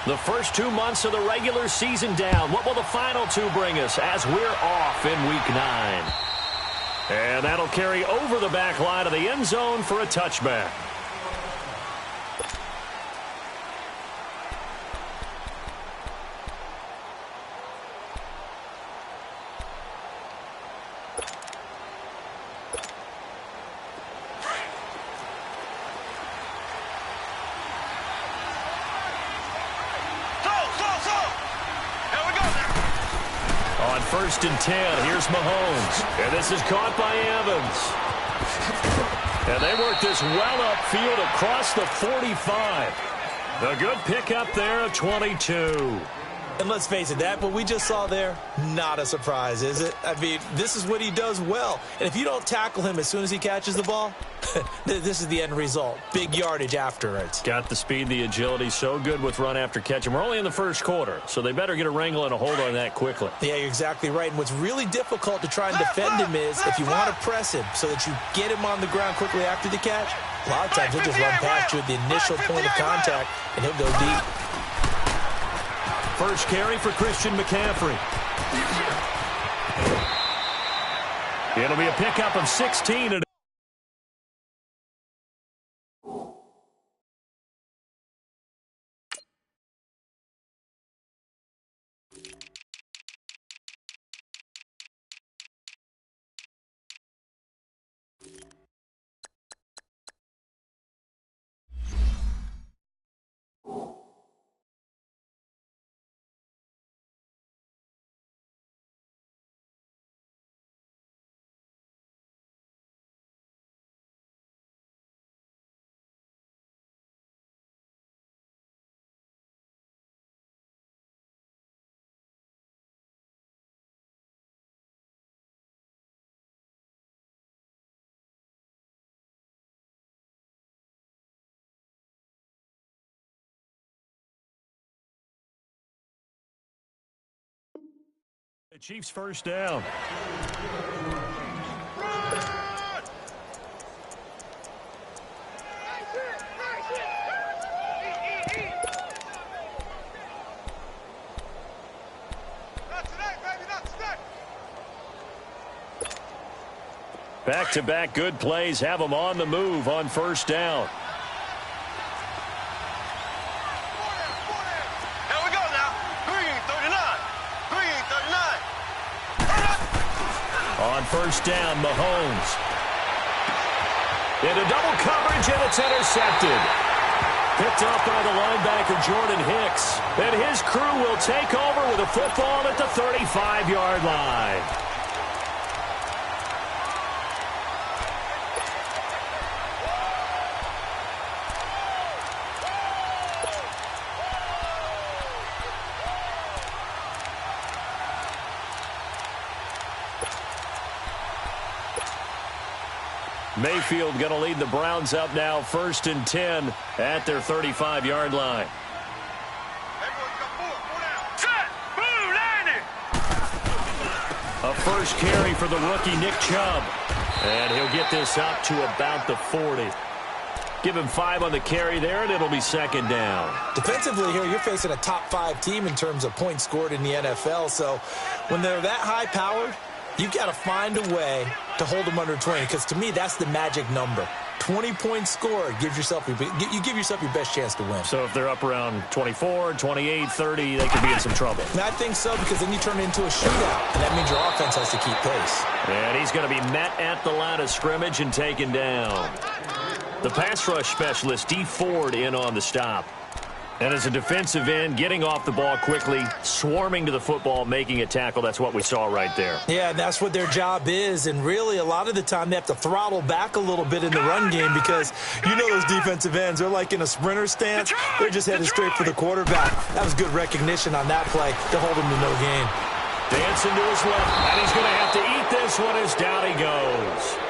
The first 2 months of the regular season down. What will the final two bring us as we're off in Week 9? And that'll carry over the back line of the end zone for a touchback. On 1st and 10, here's Mahomes. And this is caught by Evans. And they work this well upfield across the 45. A good pickup there of 22. And let's face it, that what we just saw there, not a surprise, is it? I mean, this is what he does well. And if you don't tackle him as soon as he catches the ball, this is the end result. Big yardage afterwards. Got the speed, the agility, so good with run after catch. And we're only in the first quarter, so they better get a wrangle and a hold on that quickly. Yeah, you're exactly right. And what's really difficult to try and defend him is if you want to press him so that you get him on the ground quickly after the catch, a lot of times he'll just run past you at the initial point of contact, and he'll go deep. First carry for Christian McCaffrey. It'll be a pickup of 16. The Chiefs first down. Back-to-back good plays have them on the move on first down. On first down, Mahomes. Into double coverage, and it's intercepted. Picked up by the linebacker, Jordan Hicks. And his crew will take over with a football at the 35-yard line. Mayfield going to lead the Browns up now, 1st and 10 at their 35-yard line. A first carry for the rookie, Nick Chubb. And he'll get this up to about the 40. Give him 5 on the carry there, and it'll be 2nd down. Defensively here, you're facing a top-5 team in terms of points scored in the NFL. So when they're that high-powered, you've got to find a way to hold them under 20, because to me, that's the magic number. 20 points scored, you give yourself your best chance to win. So if they're up around 24, 28, 30, they could be in some trouble. And I think so, because then you turn it into a shootout, and that means your offense has to keep pace. And he's going to be met at the line of scrimmage and taken down. The pass rush specialist, D. Ford, in on the stop. And as a defensive end, getting off the ball quickly, swarming to the football, making a tackle, that's what we saw right there. Yeah, and that's what their job is. And really, a lot of the time, they have to throttle back a little bit in the run game because you know those defensive ends, they're like in a sprinter stance. They're just headed straight for the quarterback. That was good recognition on that play to hold him to no gain. Dancing to his left, and he's going to have to eat this one as down he goes.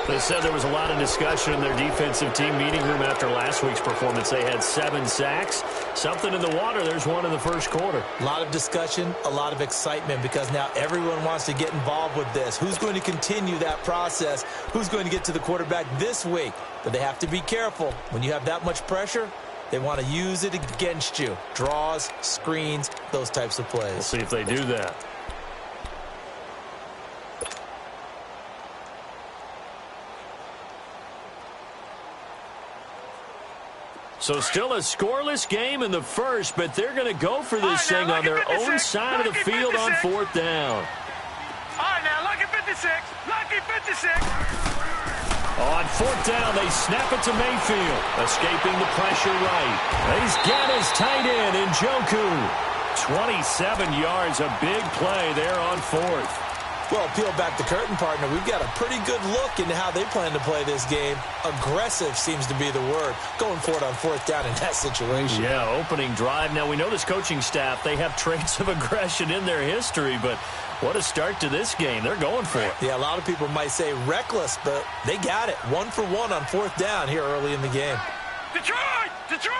They said there was a lot of discussion in their defensive team meeting room after last week's performance. They had 7 sacks. Something in the water. There's one in the first quarter. A lot of discussion, a lot of excitement, because now everyone wants to get involved with this. Who's going to continue that process? Who's going to get to the quarterback this week? But they have to be careful. When you have that much pressure, They want to use it against you. Draws, screens, those types of plays. We'll see if they do that. So still a scoreless game in the first, but they're going to go for this thing on their own side of the field on fourth down. All right, now, lucky 56. Lucky 56. On fourth down, they snap it to Mayfield, escaping the pressure right. He's got his tight end in Njoku. 27 yards, a big play there on fourth. Well, peel back the curtain, partner. We've got a pretty good look into how they plan to play this game. Aggressive seems to be the word. Going for it on fourth down in that situation. Yeah, opening drive. Now, we know this coaching staff, they have traits of aggression in their history, but what a start to this game. They're going for it. Yeah, a lot of people might say reckless, but they got it. 1 for 1 on fourth down here early in the game. Detroit! Detroit!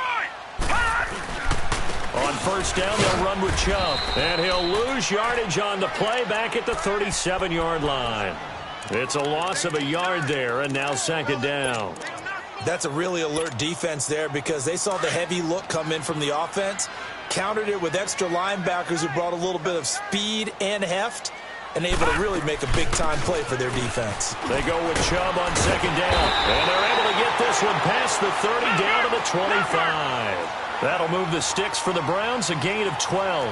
On first down, they'll run with Chubb. And he'll lose yardage on the play back at the 37-yard line. It's a loss of a yard there, and now second down. That's a really alert defense there because they saw the heavy look come in from the offense, countered it with extra linebackers who brought a little bit of speed and heft, and able to really make a big-time play for their defense. They go with Chubb on second down, and they're able to get this one past the 30 down to the 25. That'll move the sticks for the Browns, a gain of 12.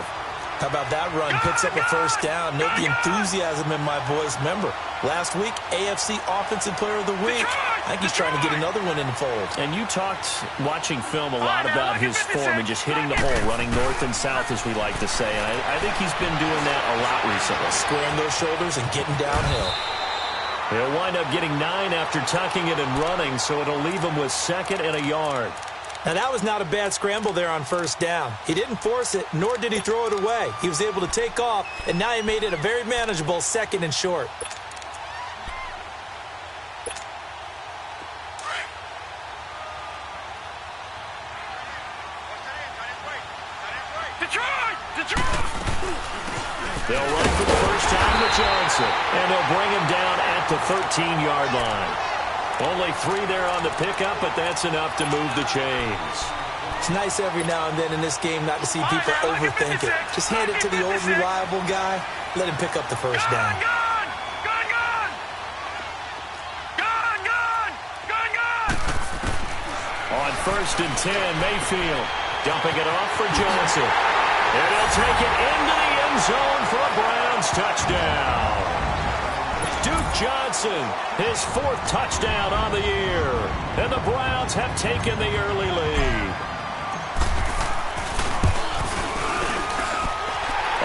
How about that run? Picks up a first down. Note the enthusiasm in my voice. Remember, last week, AFC Offensive Player of the Week. I think he's trying to get another one in the fold. And you talked, watching film, a lot about his form and just hitting the hole, running north and south, as we like to say. And I think he's been doing that a lot recently. Squaring those shoulders and getting downhill. He'll wind up getting 9 after tucking it and running, so it'll leave him with second and a yard. Now, that was not a bad scramble there on first down. He didn't force it, nor did he throw it away. He was able to take off, and now he made it a very manageable second and short. Detroit! Detroit! They'll run for the first time with Johnson, and they'll bring him down at the 13-yard line. Only 3 there on the pickup, but that's enough to move the chains. It's nice every now and then in this game not to see people overthink it. Just hand it to the old reliable guy. Let him pick up the first down. Gone! Gone! Gone! Gone! Gone! Gone! Gone! On first and 10, Mayfield dumping it off for Johnson. And he'll take it into the end zone for a Browns touchdown. Duke Johnson, his 4th touchdown on the year. And the Browns have taken the early lead.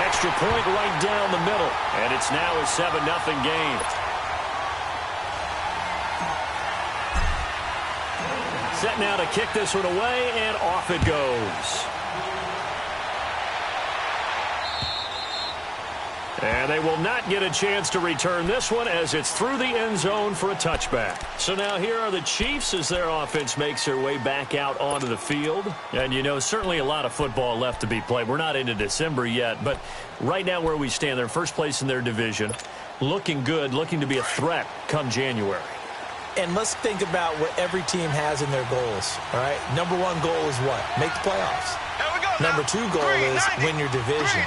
Extra point right down the middle. And it's now a 7-0 game. Set now to kick this one away, and off it goes. And they will not get a chance to return this one as it's through the end zone for a touchback. So now here are the Chiefs as their offense makes their way back out onto the field. And, you know, certainly a lot of football left to be played. We're not into December yet, but right now where we stand, they're first place in their division. Looking good, looking to be a threat come January. And let's think about what every team has in their goals, all right? Number 1 goal is what? Make the playoffs. Number 2 goal is win your division.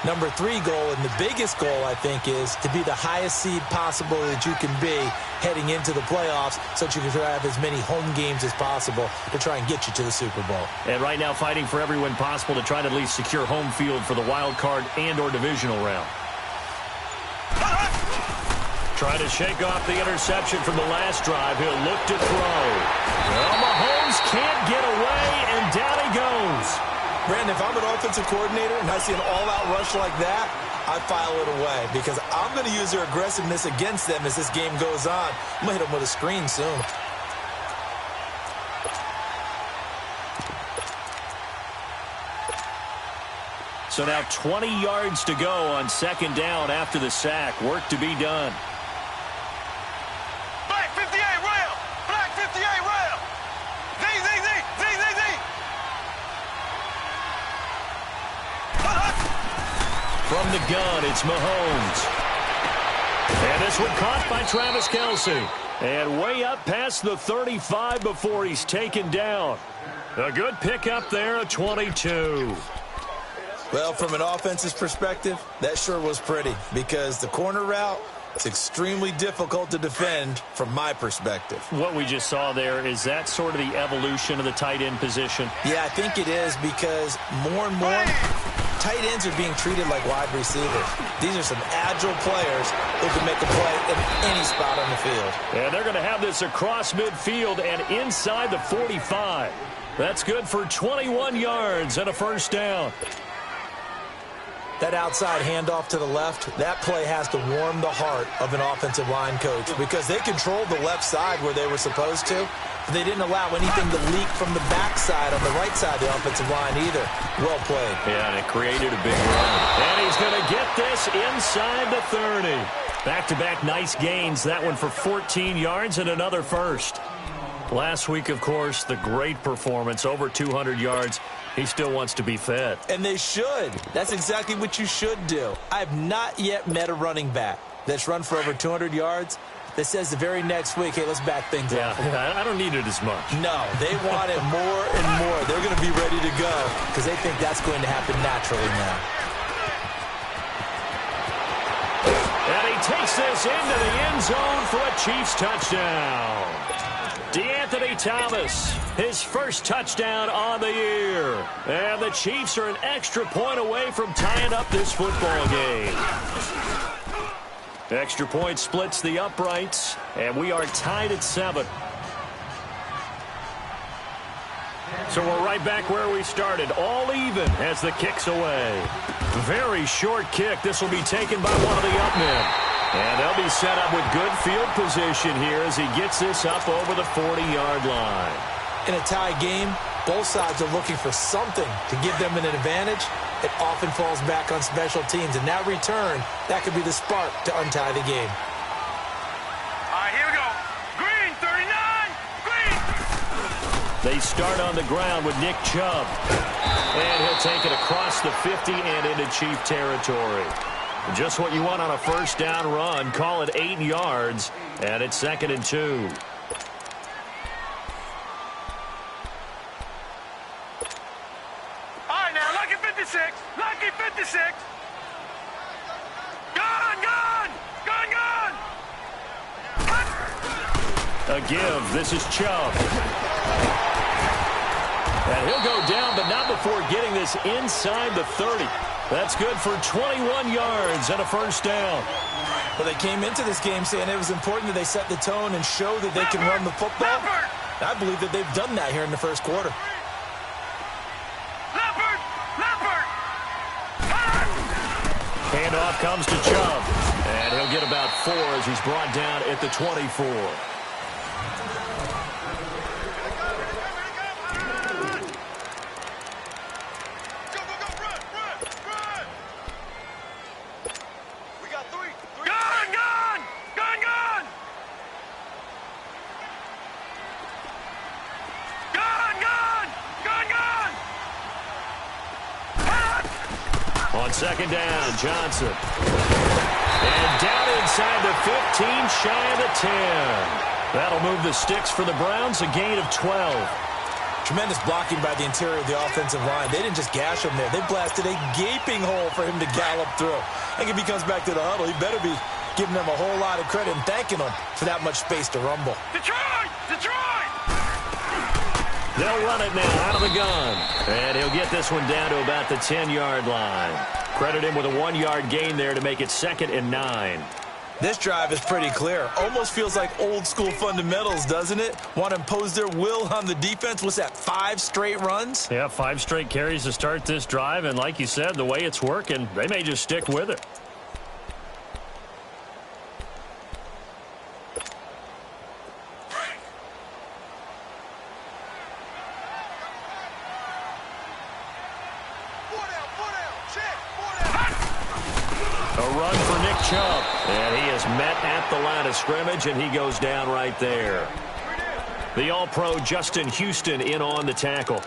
Number 3 goal, and the biggest goal, I think, is to be the highest seed possible that you can be heading into the playoffs so that you can have as many home games as possible to try and get you to the Super Bowl. And right now fighting for every win possible to try to at least secure home field for the wild card and or divisional round. Trying to shake off the interception from the last drive. He'll look to throw. Well, Mahomes can't get away, and down he goes. Brandon, if I'm an offensive coordinator and I see an all-out rush like that, I file it away because I'm going to use their aggressiveness against them as this game goes on. I'm going to hit them with a screen soon. So now 20 yards to go on second down after the sack. Work to be done. Black 58 rail! Black 58 rail! Z, Z, Z, Z, Z, Z! From the gun, it's Mahomes. And this one caught by Travis Kelce. And way up past the 35 before he's taken down. A good pickup there, a 22. Well, from an offense's perspective, that sure was pretty because the corner route, it's extremely difficult to defend from my perspective. What we just saw there, is that sort of the evolution of the tight end position? Yeah, I think it is because more and more tight ends are being treated like wide receivers. These are some agile players who can make a play in any spot on the field. And they're going to have this across midfield and inside the 45. That's good for 21 yards and a first down. That outside handoff to the left, that play has to warm the heart of an offensive line coach because they controlled the left side where they were supposed to, but they didn't allow anything to leak from the backside on the right side of the offensive line either. Well played. Yeah, and it created a big run. And he's going to get this inside the 30. Back-to-back nice gains. That one for 14 yards and another first. Last week, of course, the great performance, over 200 yards. He still wants to be fed. And they should. That's exactly what you should do. I have not yet met a running back that's run for over 200 yards that says the very next week, hey, let's back things up. Yeah, I don't need it as much. No, they want it more and more. They're going to be ready to go because they think that's going to happen naturally now. And he takes this into the end zone for a Chiefs touchdown. DeAnthony Thomas, his first touchdown on the year. And the Chiefs are an extra point away from tying up this football game. Extra point splits the uprights, and we are tied at 7. So we're right back where we started, all even as the kick's away. Very short kick. This will be taken by one of the up men. And they'll be set up with good field position here as he gets this up over the 40-yard line. In a tie game, both sides are looking for something to give them an advantage. It often falls back on special teams. And that return, that could be the spark to untie the game. All right, here we go. Green, 39. Green. They start on the ground with Nick Chubb. And he'll take it across the 50 and into Chief territory. Just what you want on a first down run. Call it 8 yards, and it's 2nd and 2. All right, now, lucky 56. Lucky 56. Gone, gone. Gone, gone. A give. This is Chubb. And he'll go down, but not before getting this inside the 30. That's good for 21 yards and a first down. Well, they came into this game saying it was important that they set the tone and show that they can run the football. I believe that they've done that here in the first quarter. Leopard, leopard. Handoff comes to Chubb. And he'll get about 4 as he's brought down at the 24. On second down, Johnson. And down inside the 15, shy of the 10. That'll move the sticks for the Browns, a gain of 12. Tremendous blocking by the interior of the offensive line. They didn't just gash him there. They blasted a gaping hole for him to gallop through. I think if he comes back to the huddle, he better be giving them a whole lot of credit and thanking them for that much space to rumble. Detroit! Detroit! They'll run it now out of the gun. And he'll get this one down to about the 10-yard line. Credit him with a 1-yard gain there to make it 2nd and 9. This drive is pretty clear. Almost feels like old school fundamentals, doesn't it? Want to impose their will on the defense. What's that, 5 straight runs? Yeah, 5 straight carries to start this drive. And like you said, the way it's working, they may just stick with it. Chubb, and he is met at the line of scrimmage, and he goes down right there. The All-Pro Justin Houston in on the tackle.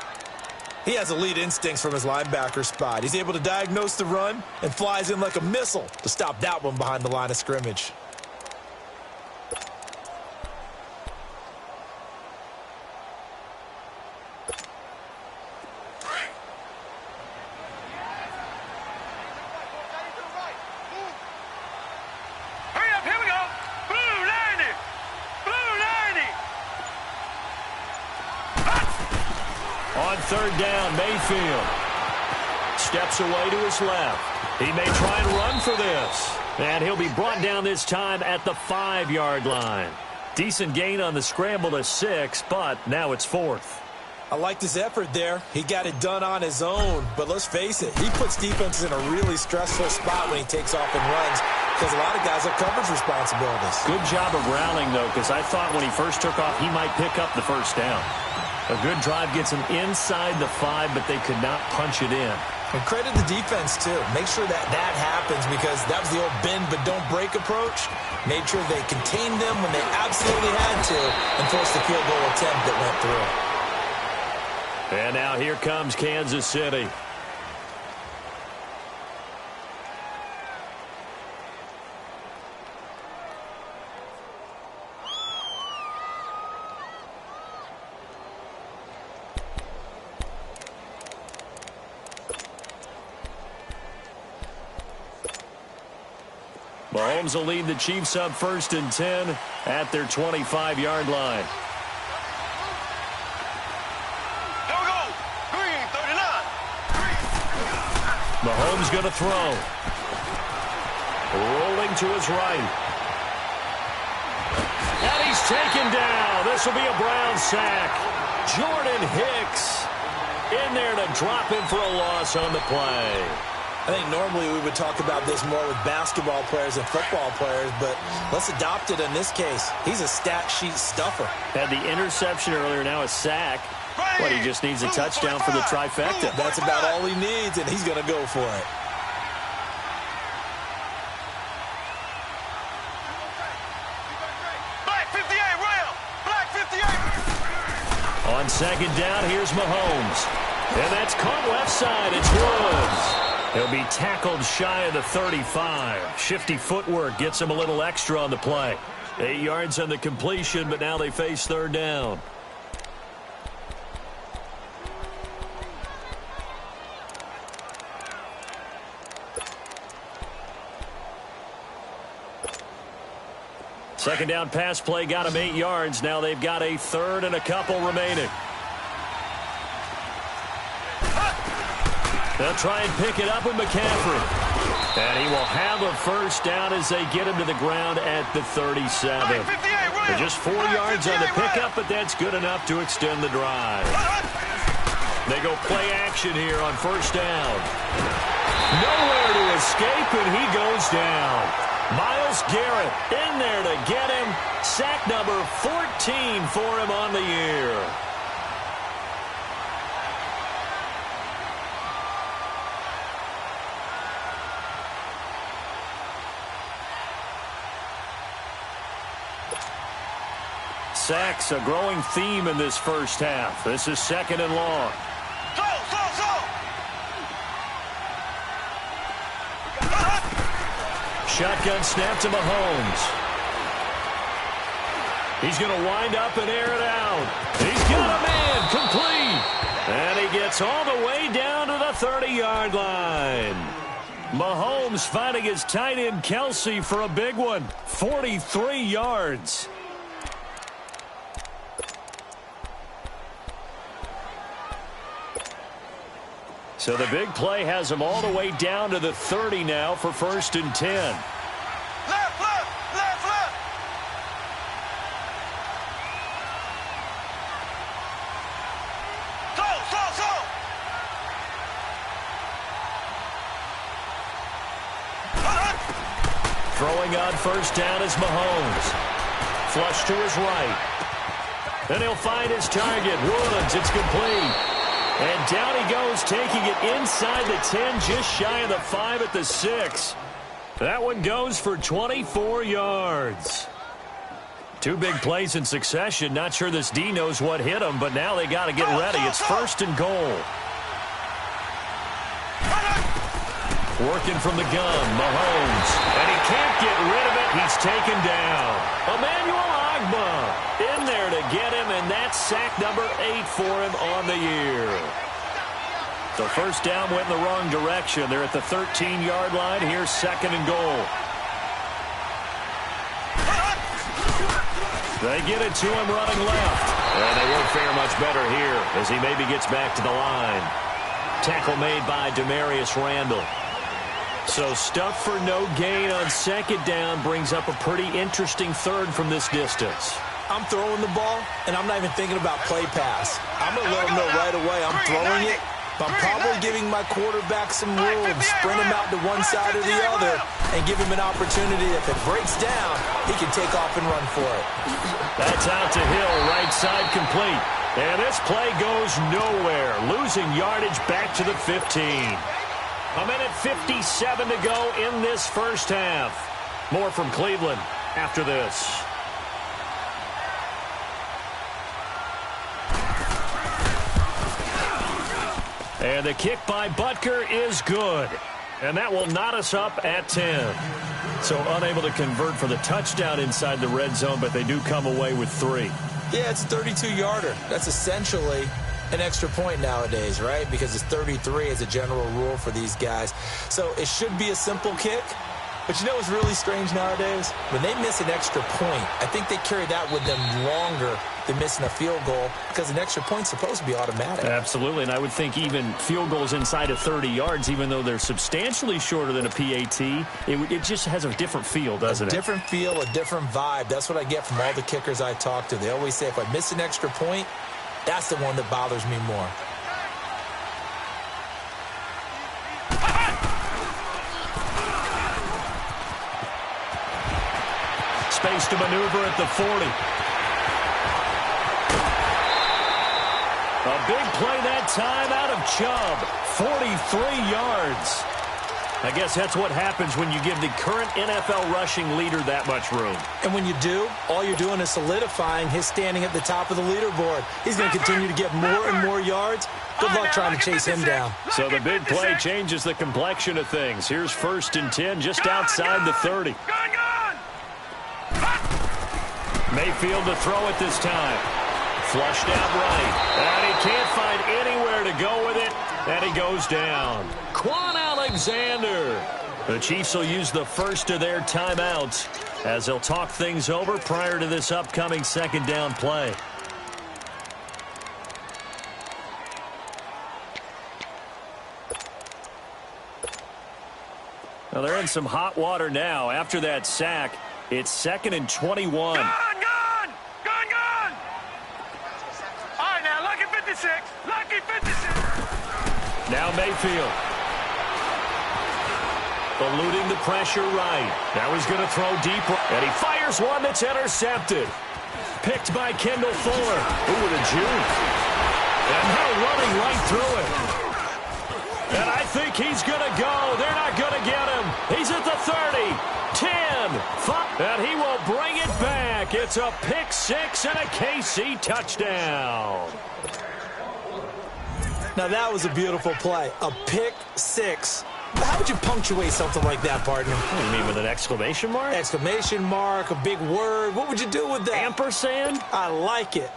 He has elite instincts from his linebacker spot. He's able to diagnose the run and flies in like a missile to stop that one behind the line of scrimmage. third down, Mayfield steps away to his left. He may try and run for this. And he'll be brought down this time at the 5-yard line. Decent gain on the scramble to 6, but now it's 4th. I liked his effort there. He got it done on his own. But let's face it, he puts defenses in a really stressful spot when he takes off and runs because a lot of guys have coverage responsibilities. Good job of rallying, though, because I thought when he first took off, he might pick up the first down. A good drive gets him inside the 5, but they could not punch it in. And credit the defense, too. Make sure that happens because that was the old bend but don't break approach. Made sure they contained them when they absolutely had to and forced the field goal attempt that went through. And now here comes Kansas City. Mahomes will lead the Chiefs up 1st and 10 at their 25-yard line. Mahomes going to throw. Rolling to his right. And he's taken down. This will be a Brown sack. Jordan Hicks in there to drop him for a loss on the play. I think normally we would talk about this more with basketball players and football players, but let's adopt it in this case. He's a stat sheet stuffer. Had the interception earlier, now a sack. But he just needs a touchdown for the trifecta. That's about all he needs, and he's going to go for it. Black 58 rail. Black 58. On 2nd down, here's Mahomes. And that's caught left side. It's Woods. He'll be tackled shy of the 35. Shifty footwork gets him a little extra on the play. 8 yards on the completion, but now they face 3rd down. Second down pass play got him 8 yards. Now they've got a 3rd and a couple remaining. They'll try and pick it up with McCaffrey. And he will have a 1st down as they get him to the ground at the 37. They're just 4 yards on the pickup, but that's good enough to extend the drive. They go play action here on 1st down. Nowhere to escape, and he goes down. Myles Garrett in there to get him. Sack number 14 for him on the year. Sacks a growing theme in this first half. This is 2nd and long. Shotgun snap to Mahomes. He's going to wind up and air it out. He's got a man complete. And he gets all the way down to the 30-yard line. Mahomes finding his tight end Kelsey for a big one. 43 yards. So the big play has him all the way down to the 30 now for 1st and 10. Left, left, left, left. Slow. Throwing on 1st down is Mahomes. Flush to his right. Then he'll find his target. Woods, it's complete. And down he goes, taking it inside the 10, just shy of the 5 at the 6. That one goes for 24 yards. 2 big plays in succession. Not sure this D knows what hit him, but now they got to get ready. It's 1st and goal. Working from the gun, Mahomes. And he can't get rid of it. He's taken down. Emmanuel Ogbah in there to get him, and that's sack number 8 for him on the year. So 1st down went in the wrong direction. They're at the 13-yard line. Here's 2nd and goal. They get it to him running left. And they won't fare much better here as he maybe gets back to the line. Tackle made by Demarius Randall. So stuff for no gain on second down brings up a pretty interesting third from this distance. I'm throwing the ball, and I'm not even thinking about play pass. I'm going to let them know right away I'm throwing it, but I'm probably giving my quarterback some room, sprint him out to one side or the other, and give him an opportunity. If it breaks down, he can take off and run for it. That's out to Hill, right side complete. And this play goes nowhere, losing yardage back to the 15. A minute 57 to go in this first half. More from Cleveland after this. And the kick by Butker is good. And that will knot us up at 10. So unable to convert for the touchdown inside the red zone, but they do come away with 3. Yeah, it's a 32-yarder. That's essentially an extra point nowadays, right? Because it's 33 as a general rule for these guys. So it should be a simple kick. But you know what's really strange nowadays? When they miss an extra point, I think they carry that with them longer than missing a field goal because an extra point's supposed to be automatic. Absolutely, and I would think even field goals inside of 30 yards, even though they're substantially shorter than a PAT, it just has a different feel, doesn't it? A different feel, a different vibe. That's what I get from all the kickers I talk to. They always say if I miss an extra point, that's the one that bothers me more. Space to maneuver at the 40. A big play that time out of Chubb. 43 yards. I guess that's what happens when you give the current NFL rushing leader that much room. And when you do, all you're doing is solidifying his standing at the top of the leaderboard. He's going to continue to get more and more yards. Good luck trying to chase him down. So the big play changes the complexion of things. Here's 1st and 10 just outside the 30. Mayfield to throw it this time. Flushed out right. And he can't find anywhere to go with it. And he goes down. Quan Alexander. The Chiefs will use the first of their timeouts as they'll talk things over prior to this upcoming second down play. Now they're in some hot water now. After that sack, it's 2nd and 21. Gone! All right, now, lucky 56. Lucky 56. Now Mayfield. Eluding the pressure right. Now he's going to throw deep. And he fires one that's intercepted. Picked by Kendall Fuller. Ooh, with a juke. And now running right through it. And I think he's going to go. They're not going to get him. He's at the 30. 10. 5. And he will bring it back. It's a pick 6 and a KC touchdown. Now that was a beautiful play. A pick 6. How would you punctuate something like that, partner? What do you mean, with an exclamation mark? Exclamation mark, a big word. What would you do with that? Ampersand? I like it.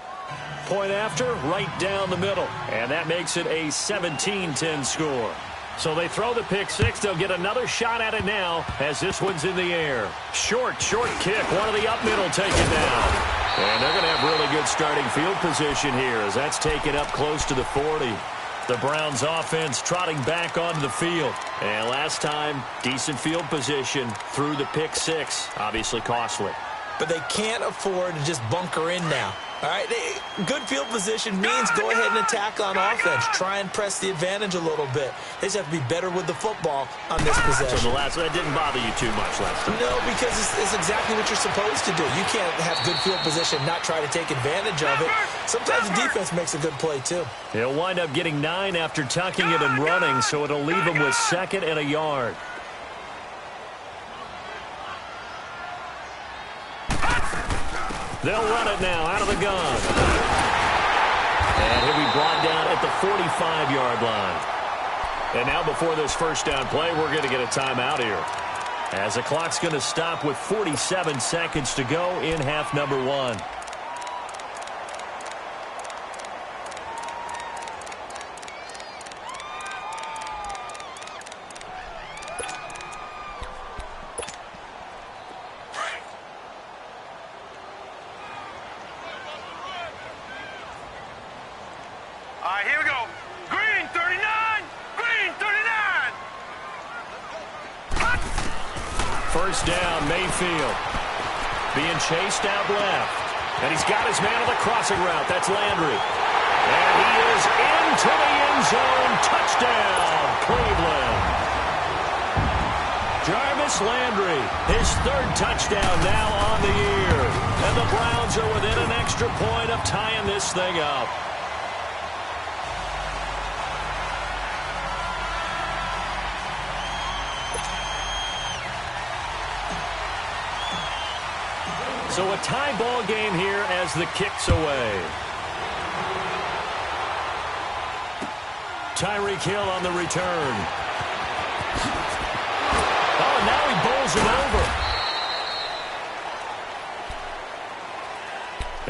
Point after, right down the middle. And that makes it a 17-10 score. So they throw the pick 6. They'll get another shot at it now as this one's in the air. Short kick. One of the up middle taken down. And they're going to have really good starting field position here as that's taken up close to the 40. The Browns offense trotting back onto the field. And last time, decent field position through the pick 6. Obviously costly. But they can't afford to just bunker in now. All right, good field position means go ahead and attack on offense. Try and press the advantage a little bit. They just have to be better with the football on this possession. So that didn't bother you too much last time? No, because it's exactly what you're supposed to do. You can't have good field position, not try to take advantage of it. Sometimes the defense makes a good play, too. He'll wind up getting 9 after tucking it and running, so it'll leave him with 2nd and a yard. They'll run it now out of the gun. And he'll be brought down at the 45-yard line. And now before this first down play, we're going to get a timeout here. As the clock's going to stop with 47 seconds to go in half number 1. First down, Mayfield. Being chased out left. And he's got his man on the crossing route. That's Landry. And he is into the end zone. Touchdown, Cleveland. Jarvis Landry, his third touchdown now on the year. And the Browns are within an extra point of tying this thing up. So a tie ball game here as the kick's away. Tyreek Hill on the return. Oh, and now he bowls it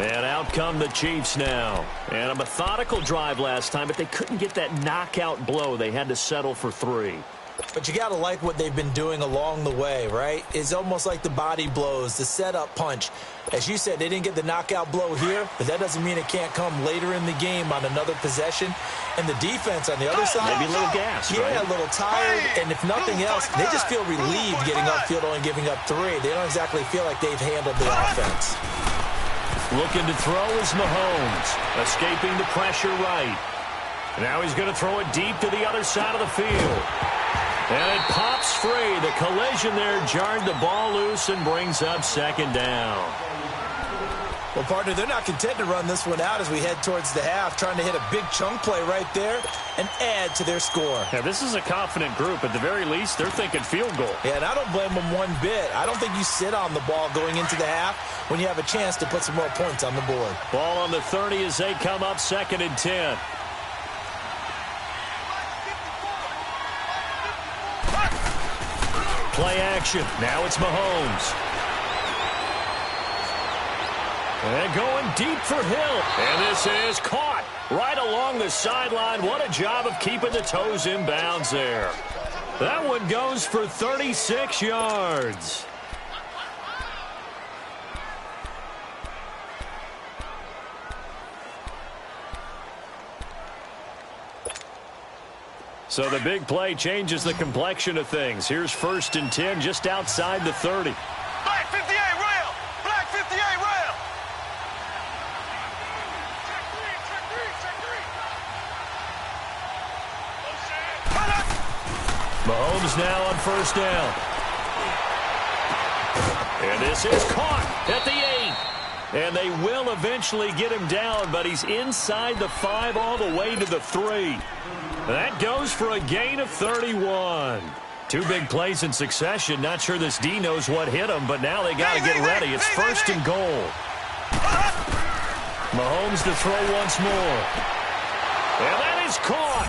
over. And out come the Chiefs now. And a methodical drive last time, but they couldn't get that knockout blow. They had to settle for 3. But you got to like what they've been doing along the way, right? It's almost like the body blows, the setup punch. As you said, they didn't get the knockout blow here, but that doesn't mean it can't come later in the game on another possession. And the defense on the other side, maybe a little gas, right? A little tired. And if nothing else, they just feel relieved getting upfield only giving up 3. They don't exactly feel like they've handled the offense. Looking to throw is Mahomes, escaping the pressure right. Now he's going to throw it deep to the other side of the field. And it pops free. The collision there jarred the ball loose and brings up second down. Well, partner, they're not content to run this one out as we head towards the half, trying to hit a big chunk play right there and add to their score. Yeah, this is a confident group. At the very least, they're thinking field goal. Yeah, and I don't blame them one bit. I don't think you sit on the ball going into the half when you have a chance to put some more points on the board. Ball on the 30 as they come up 2nd and 10. Play action. Now it's Mahomes. And going deep for Hill. And this is caught right along the sideline. What a job of keeping the toes in bounds there. That one goes for 36 yards. So the big play changes the complexion of things. Here's 1st and 10 just outside the 30. Black 58 rail! Black 58 rail! Mahomes now on 1st down. And this is caught at the 8. And they will eventually get him down, but he's inside the 5 all the way to the 3. That goes for a gain of 31. 2 big plays in succession. Not sure this D knows what hit him, but now they got to get ready. It's 1st and goal. Mahomes to throw once more. And that is caught.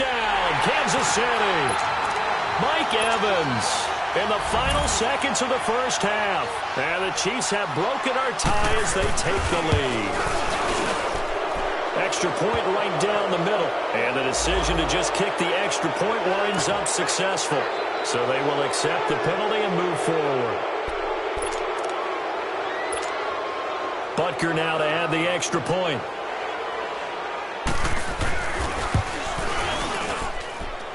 Down, Kansas City. Mike Evans in the final seconds of the first half. And the Chiefs have broken our tie as they take the lead. Extra point right down the middle. And the decision to just kick the extra point winds up successful. So they will accept the penalty and move forward. Butker now to add the extra point.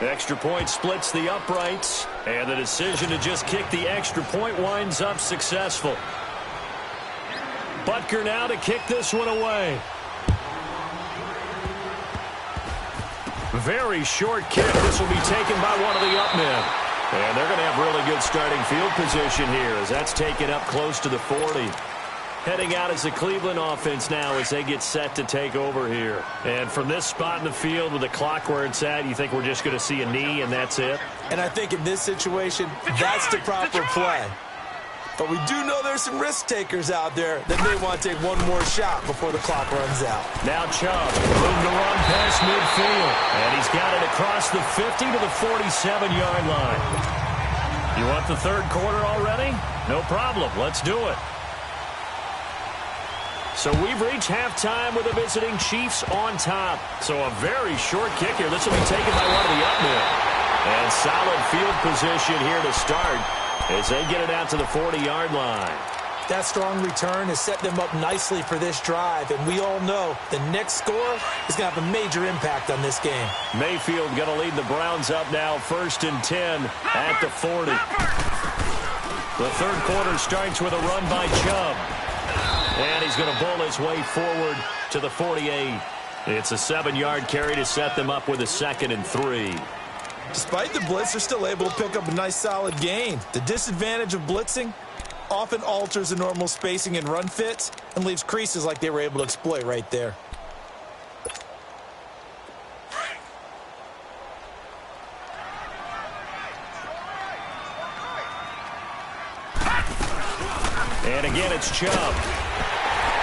Extra point splits the uprights. And the decision to just kick the extra point winds up successful. Butker now to kick this one away. Very short kick. This will be taken by one of the up men. And they're going to have really good starting field position here as that's taken up close to the 40. Heading out as the Cleveland offense now as they get set to take over here. And from this spot in the field with the clock where it's at, you think we're just going to see a knee and that's it? And I think in this situation, that's the proper play. But we do know there's some risk takers out there that may want to take one more shot before the clock runs out. Now Chubb, moving to run past midfield. And he's got it across the 50 to the 47-yard line. You want the 3rd quarter already? No problem. Let's do it. So we've reached halftime with the visiting Chiefs on top. So a very short kick here. This will be taken by one of the up men. And solid field position here to start as they get it out to the 40-yard line. That strong return has set them up nicely for this drive, and we all know the next score is going to have a major impact on this game. Mayfield going to lead the Browns up now, 1st and 10 at the 40. The third quarter starts with a run by Chubb. And he's going to bowl his way forward to the 48. It's a 7-yard carry to set them up with a 2nd and 3. Despite the blitz, they're still able to pick up a nice solid gain. The disadvantage of blitzing often alters the normal spacing and run fits and leaves creases like they were able to exploit right there. And again, it's Chubb.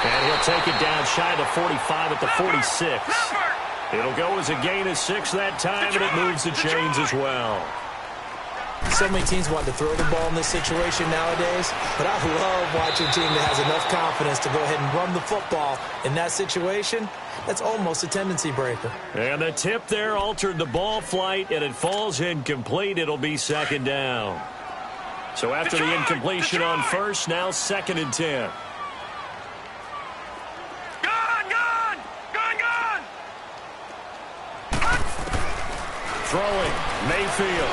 And he'll take it down shy of the 45 at the 46. It'll go as a gain of 6 that time, and it moves the chains as well. So many teams want to throw the ball in this situation nowadays, but I love watching a team that has enough confidence to go ahead and run the football in that situation. That's almost a tendency breaker. And the tip there altered the ball flight, and it falls incomplete. It'll be 2nd down. So after the incompletion on first, now 2nd and 10. Throwing, Mayfield.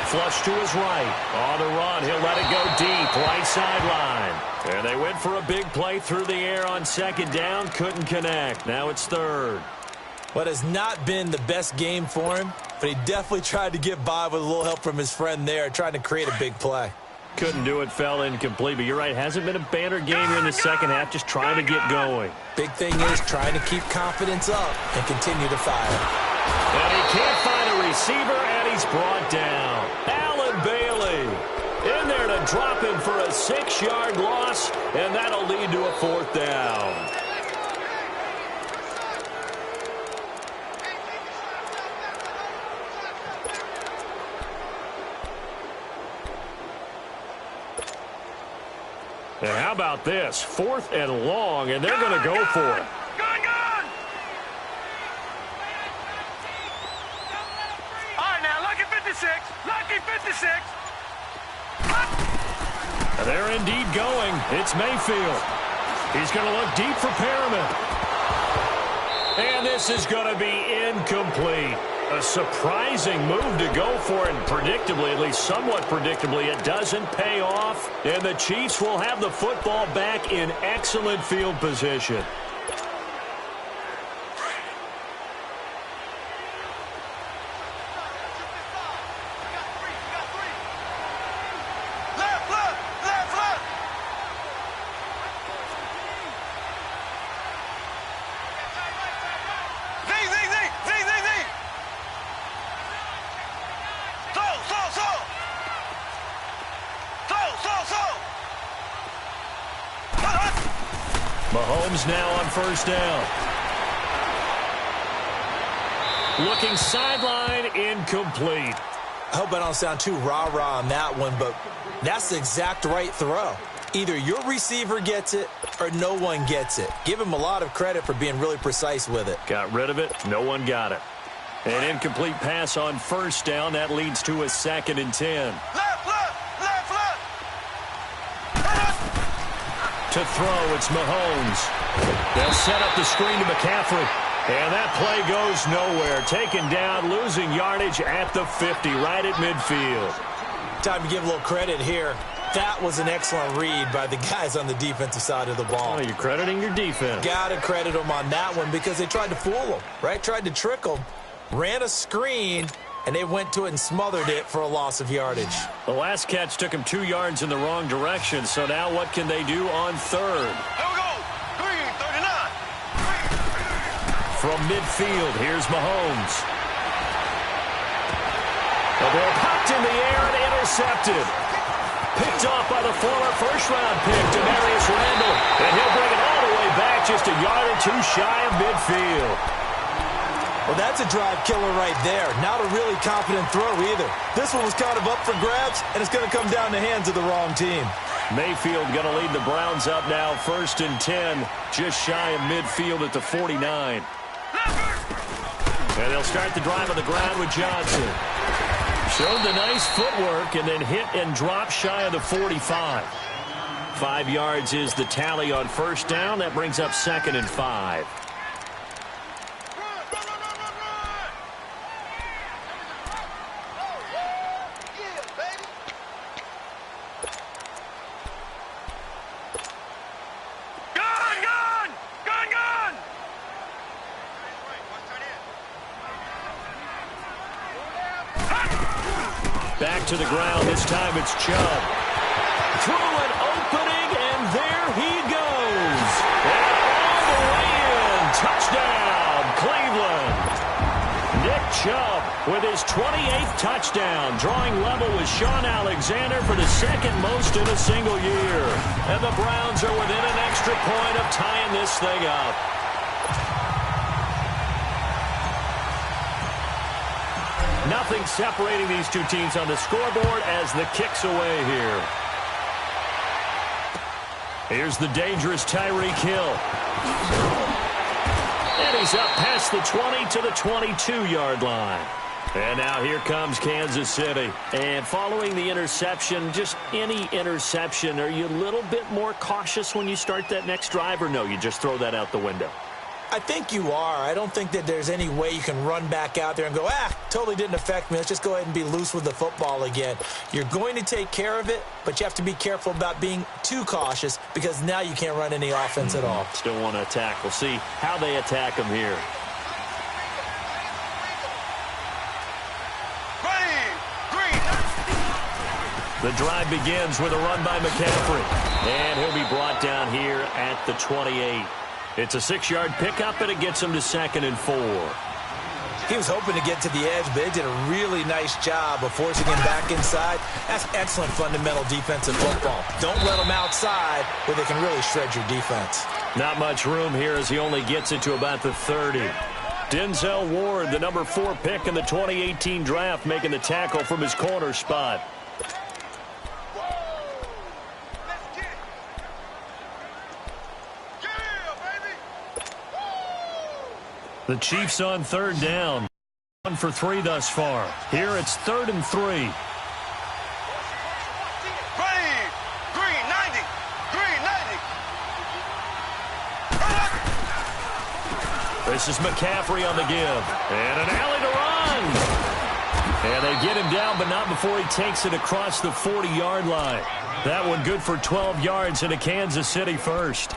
Flush to his right. On the run, he'll let it go deep, right sideline. And they went for a big play through the air on 2nd down. Couldn't connect. Now it's 3rd. What has not been the best game for him, but he definitely tried to get by with a little help from his friend there, trying to create a big play. Couldn't do it, fell incomplete. But you're right, hasn't been a banner game here in the second half, just trying to get going. Big thing is trying to keep confidence up and continue to fire. And he can't find a receiver, and he's brought down. Allen Bailey in there to drop him for a 6-yard loss, and that'll lead to a 4th down. And how about this? 4th and long, and they're going to go for it. Lucky 56. They're indeed going. It's Mayfield. He's going to look deep for Perriman. And this is going to be incomplete. A surprising move to go for it. Predictably, at least somewhat predictably, it doesn't pay off. And the Chiefs will have the football back in excellent field position. Mahomes now on 1st down. Looking sideline, incomplete. I hope I don't sound too rah-rah on that one, but that's the exact right throw. Either your receiver gets it or no one gets it. Give him a lot of credit for being really precise with it. Got rid of it. No one got it. An incomplete pass on 1st down. That leads to a 2nd and 10. To throw, it's Mahomes. They'll set up the screen to McCaffrey. And that play goes nowhere. Taken down, losing yardage at the 50, right at midfield. Time to give a little credit here. That was an excellent read by the guys on the defensive side of the ball. Oh, you're crediting your defense. Got to credit them on that one because they tried to fool them, right? Tried to trick them. Ran a screen, and they went to it and smothered it for a loss of yardage. The last catch took him 2 yards in the wrong direction, so now what can they do on 3rd? Here we go. Green, 39. From midfield, here's Mahomes. The ball popped in the air and intercepted. Picked off by the former first-round pick, Demarius Randall. And he'll bring it all the way back just a yard or 2 shy of midfield. Well, that's a drive killer right there. Not a really confident throw either. This one was kind of up for grabs, and it's going to come down the hands of the wrong team. Mayfield going to lead the Browns up now, 1st and 10, just shy of midfield at the 49. And they'll start the drive on the ground with Johnson. Showed the nice footwork and then hit and drop shy of the 45. 5 yards is the tally on 1st down. That brings up 2nd and 5. Back to the ground. This time it's Chubb. Through an opening, and there he goes. And all the way in. Touchdown, Cleveland. Nick Chubb with his 28th touchdown, drawing level with Shaun Alexander for the second most in a single year. And the Browns are within an extra point of tying this thing up. Nothing separating these two teams on the scoreboard as the kick's away here. Here's the dangerous Tyreek Hill. And he's up past the 20 to the 22-yard line. And now here comes Kansas City. And following the interception, just any interception, are you a little bit more cautious when you start that next drive, or no, you just throw that out the window? I think you are. I don't think that there's any way you can run back out there and go, totally didn't affect me. Let's just go ahead and be loose with the football again. You're going to take care of it, but you have to be careful about being too cautious because now you can't run any offense at all. Still want to attack. We'll see how they attack him here. The drive begins with a run by McCaffrey. And he'll be brought down here at the 28. It's a 6-yard pickup, and it gets him to 2nd and 4. He was hoping to get to the edge, but they did a really nice job of forcing him back inside. That's excellent fundamental defensive football. Don't let them outside where they can really shred your defense. Not much room here as he only gets it to about the 30. Denzel Ward, the number 4 pick in the 2018 draft, making the tackle from his corner spot. The Chiefs on 3rd down. 1 for 3 thus far. Here it's 3rd and 3. Green, 90. Green, 90. This is McCaffrey on the give. And an alley to run. And they get him down, but not before he takes it across the 40-yard line. That one good for 12 yards into Kansas City first.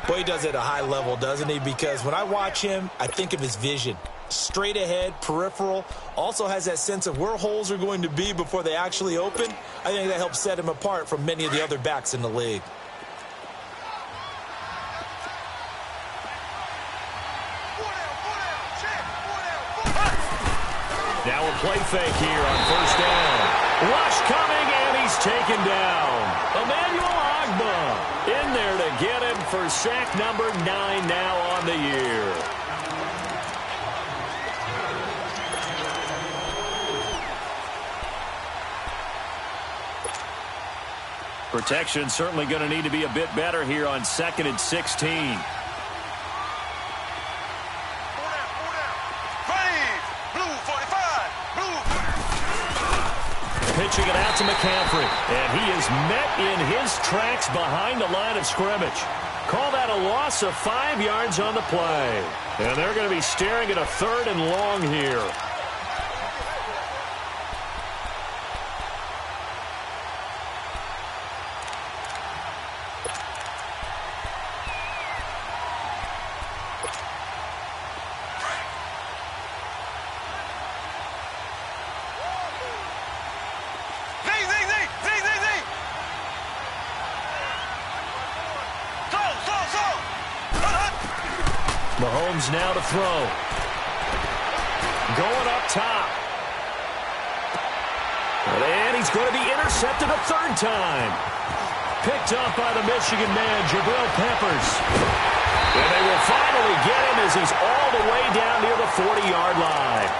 Boy, he does it at a high level, doesn't he? Because when I watch him, I think of his vision. Straight ahead, peripheral, also has that sense of where holes are going to be before they actually open. I think that helps set him apart from many of the other backs in the league. Now a play fake here on 1st down. Rush coming, and he's taken down. Emmanuel Ogbah in there to get him for sack number 9 now on the year. Protection certainly going to need to be a bit better here on 2nd and 16. Pitching it out to McCaffrey, and he is met in his tracks behind the line of scrimmage. Call that a loss of 5 yards on the play. And they're going to be staring at a 3rd and long here. Mahomes now to throw. Going up top. And he's going to be intercepted a 3rd time. Picked up by the Michigan man, Jabril Peppers. And they will finally get him as he's all the way down near the 40-yard line.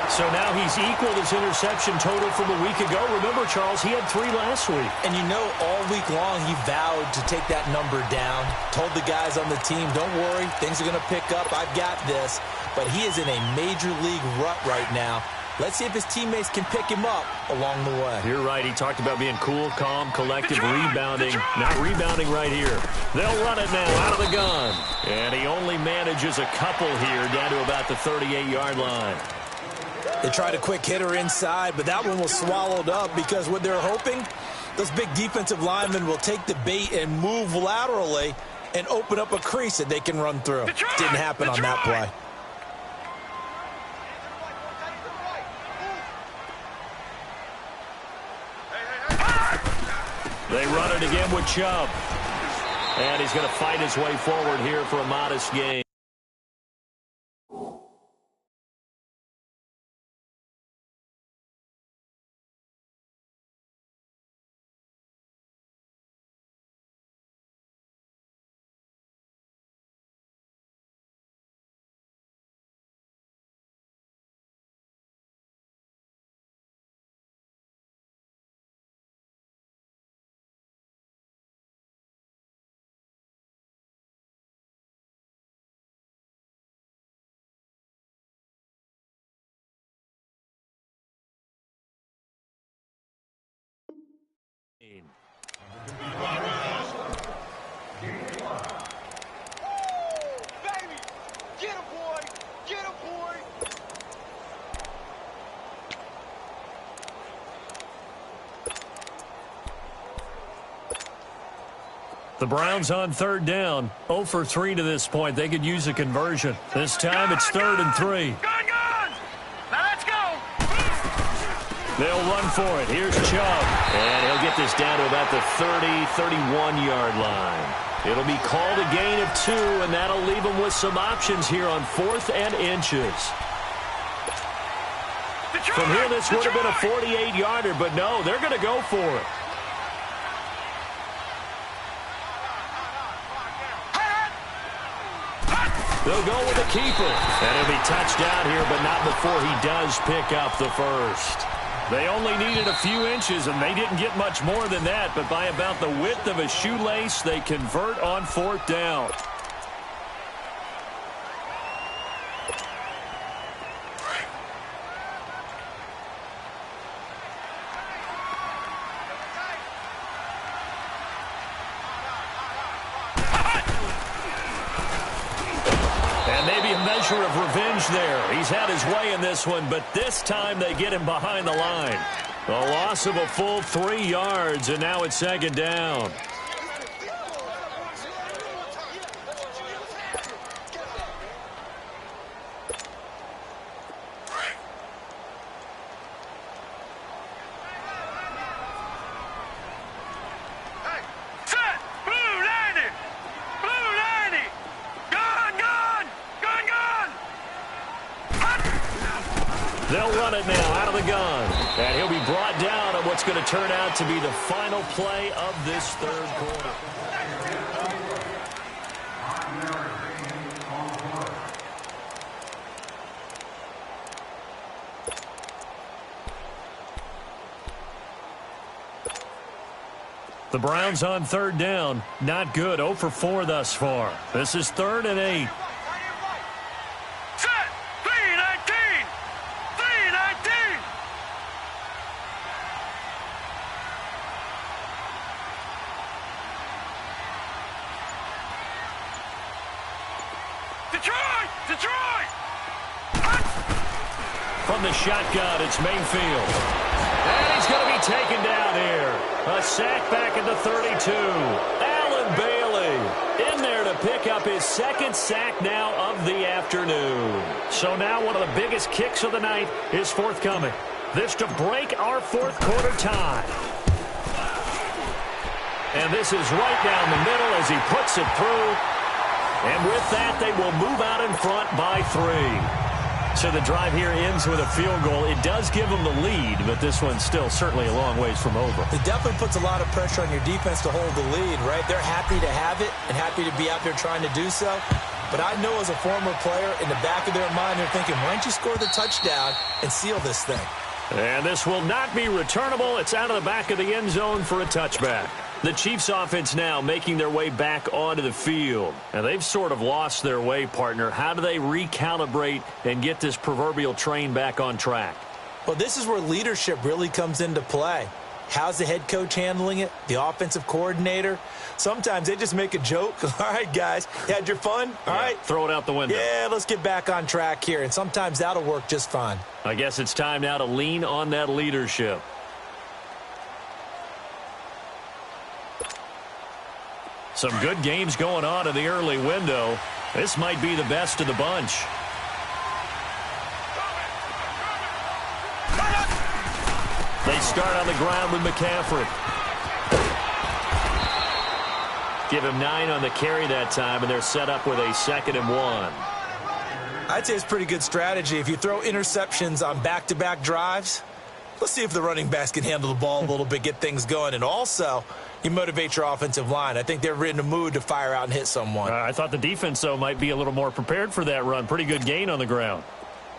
So now he's equaled his interception total from a week ago. Remember, Charles, he had 3 last week. And you know, all week long he vowed to take that number down. Told the guys on the team, don't worry, things are going to pick up. I've got this. But he is in a major league rut right now. Let's see if his teammates can pick him up along the way. You're right. He talked about being cool, calm, collective, rebounding. Not rebounding right here. They'll run it now out of the gun. And he only manages a couple here down to about the 38-yard line. They tried a quick hitter inside, but that one was swallowed up because what they're hoping, those big defensive linemen will take the bait and move laterally and open up a crease that they can run through. Didn't happen on that play. They run it again with Chubb. And he's going to fight his way forward here for a modest gain. Baby! Get him, boy! Get him, boy! The Browns on third down. 0 for 3 to this point. They could use a conversion. This time it's 3rd and 3. Gun! Now let's go! They'll run for it. Here's Chubb. And he'll get this down to about the 30, 31-yard line. It'll be called a gain of 2, and that'll leave them with some options here on 4th and inches. From here, this would have been a 48-yarder, but no, they're going to go for it. They'll go with the keeper. And it'll be touchdown here, but not before he does pick up the first. They only needed a few inches, and they didn't get much more than that. But by about the width of a shoelace, they convert on 4th down. Measure of revenge there. He's had his way in this one, but this time they get him behind the line. A loss of a full 3 yards, and now it's 2nd down. They'll run it now out of the gun. And he'll be brought down on what's going to turn out to be the final play of this 3rd quarter. The Browns on 3rd down. Not good. 0 for 4 thus far. This is 3rd and 8. From the shotgun, it's Mayfield. And he's going to be taken down here. A sack back at the 32. Allen Bailey in there to pick up his 2nd sack now of the afternoon. So now one of the biggest kicks of the night is forthcoming. This to break our 4th quarter tie. And this is right down the middle as he puts it through. And with that, they will move out in front by 3. So the drive here ends with a field goal. It does give them the lead, but this one's still certainly a long ways from over. It definitely puts a lot of pressure on your defense to hold the lead, right? They're happy to have it and happy to be out there trying to do so. But I know as a former player, in the back of their mind, they're thinking, why don't you score the touchdown and seal this thing? And this will not be returnable. It's out of the back of the end zone for a touchback. The Chiefs offense now making their way back onto the field. And they've sort of lost their way, partner. How do they recalibrate and get this proverbial train back on track? Well, this is where leadership really comes into play. How's the head coach handling it? The offensive coordinator? Sometimes they just make a joke. All right, guys, you had your fun? All right. Throw it out the window. Yeah, let's get back on track here. And sometimes that'll work just fine. I guess it's time now to lean on that leadership. Some good games going on in the early window. This might be the best of the bunch. They start on the ground with McCaffrey. Give him 9 on the carry that time, and they're set up with a 2nd and 1. I'd say it's pretty good strategy. If you throw interceptions on back-to-back drives, let's see if the running backs can handle the ball a little bit, get things going. And also, you motivate your offensive line. I think they're in a mood to fire out and hit someone. I thought the defense, though, might be a little more prepared for that run. Pretty good gain on the ground.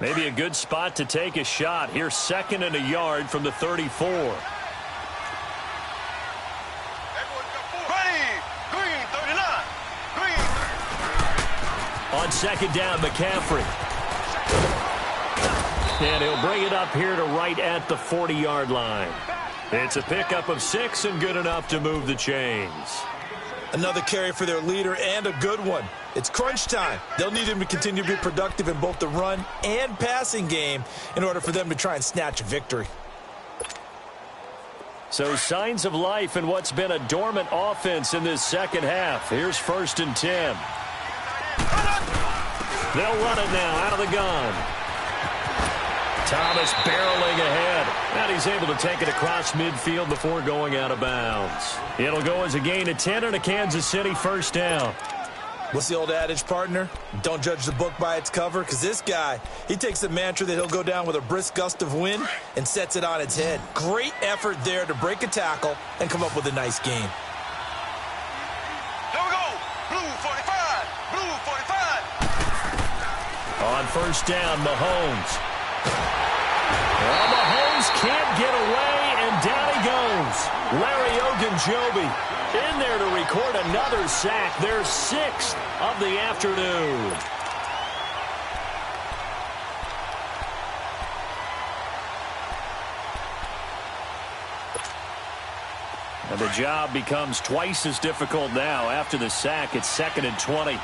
Maybe a good spot to take a shot. Here's 2nd and a yard from the 34. On 2nd down, McCaffrey. And he'll bring it up here to right at the 40-yard line. It's a pickup of 6 and good enough to move the chains. Another carry for their leader and a good one. It's crunch time. They'll need him to continue to be productive in both the run and passing game in order for them to try and snatch a victory. So signs of life in what's been a dormant offense in this second half. Here's 1st and 10. They'll run it now out of the gun. Thomas barreling ahead. And he's able to take it across midfield before going out of bounds. It'll go as a gain of 10 and a Kansas City 1st down. What's the old adage, partner? Don't judge the book by its cover, because this guy, he takes the mantra that he'll go down with a brisk gust of wind and sets it on its head. Great effort there to break a tackle and come up with a nice gain. There we go. Blue 45. Blue 45. On 1st down, Mahomes. Well, Mahomes can't get away, and down he goes. Larry Ogunjobi in there to record another sack. Their 6th of the afternoon. And the job becomes twice as difficult now after the sack. It's 2nd and 20.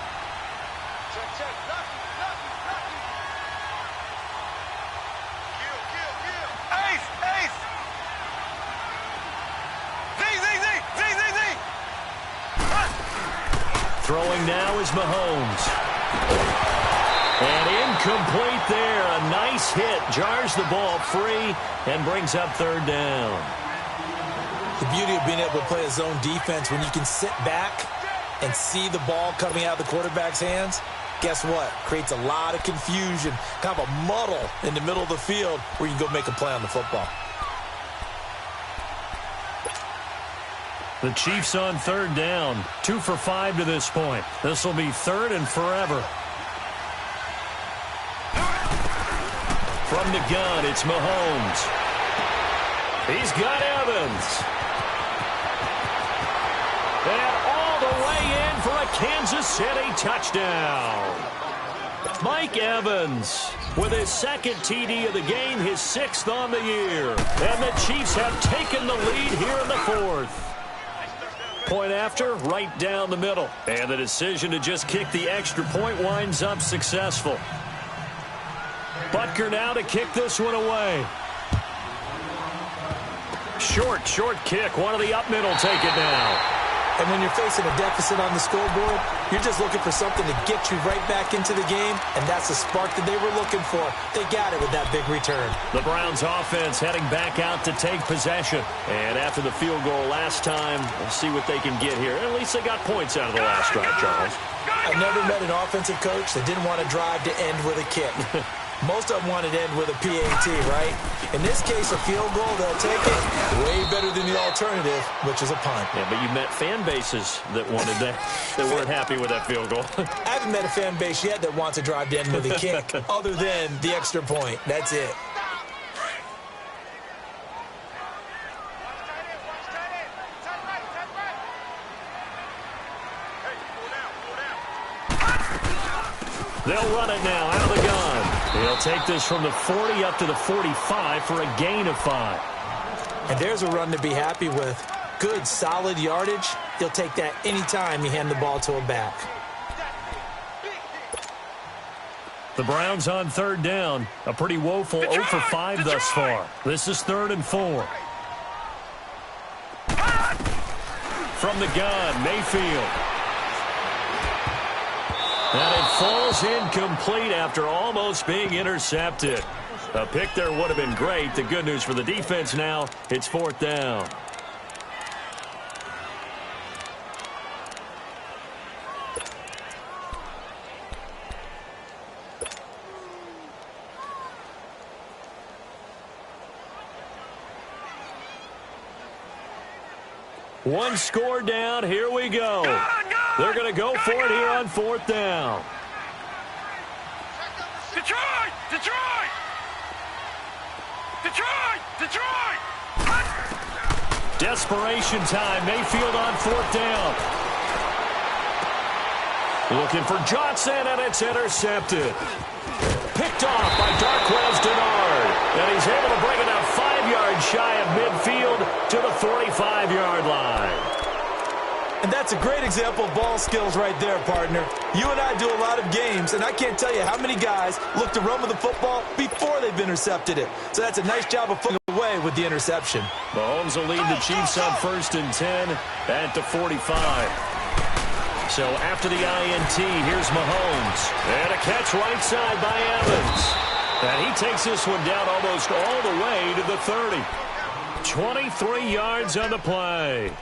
Throwing now is Mahomes. And incomplete there. A nice hit. Jars the ball free and brings up 3rd down. The beauty of being able to play a zone defense when you can sit back and see the ball coming out of the quarterback's hands, guess what? Creates a lot of confusion, kind of a muddle in the middle of the field where you can go make a play on the football. The Chiefs on 3rd down. 2 for 5 to this point. This will be 3rd and forever. From the gun, it's Mahomes. He's got Evans. And all the way in for a Kansas City touchdown. Mike Evans with his 2nd TD of the game, his 6th on the year. And the Chiefs have taken the lead here in the 4th. Point after, right down the middle. And the decision to just kick the extra point winds up successful. Butker now to kick this one away. Short kick. One of the up middle take it now. And when you're facing a deficit on the scoreboard, you're just looking for something to get you right back into the game, and that's the spark that they were looking for. They got it with that big return. The Browns offense heading back out to take possession. And after the field goal last time, we'll see what they can get here. At least they got points out of the last drive, Charles. I never met an offensive coach that didn't want to drive to end with a kick. Most of them wanted to end with a PAT, right? In this case, a field goal, they'll take it. Way better than the alternative, which is a punt. Yeah, but you met fan bases that wanted that weren't happy with that field goal. I haven't met a fan base yet that wants to drive to end with a kick, other than the extra point. That's it. They'll run it now out of the gun. They'll take this from the 40 up to the 45 for a gain of 5. And there's a run to be happy with. Good, solid yardage. He'll take that anytime you hand the ball to a back. The Browns on 3rd down. A pretty woeful 0 for 5 thus far. This is 3rd and 4. From the gun, Mayfield. And it falls incomplete after almost being intercepted. A pick there would have been great. The good news for the defense now, it's 4th down. One score down. Here we go. They're going to go for it here on 4th down. Detroit! Detroit! Detroit! Detroit! Desperation time. Mayfield on 4th down. Looking for Johnson, and it's intercepted. Picked off by Darquez Denard. And he's able to bring it up 5 yards shy of midfield to the 45-yard line. And that's a great example of ball skills right there, partner. You and I do a lot of games, and I can't tell you how many guys look to run with the football before they've intercepted it. So that's a nice job of putting it away with the interception. Mahomes will lead the Chiefs on 1st and 10 at the 45. So after the INT, here's Mahomes. And a catch right side by Evans. And he takes this one down almost all the way to the 30. 23 yards on the play.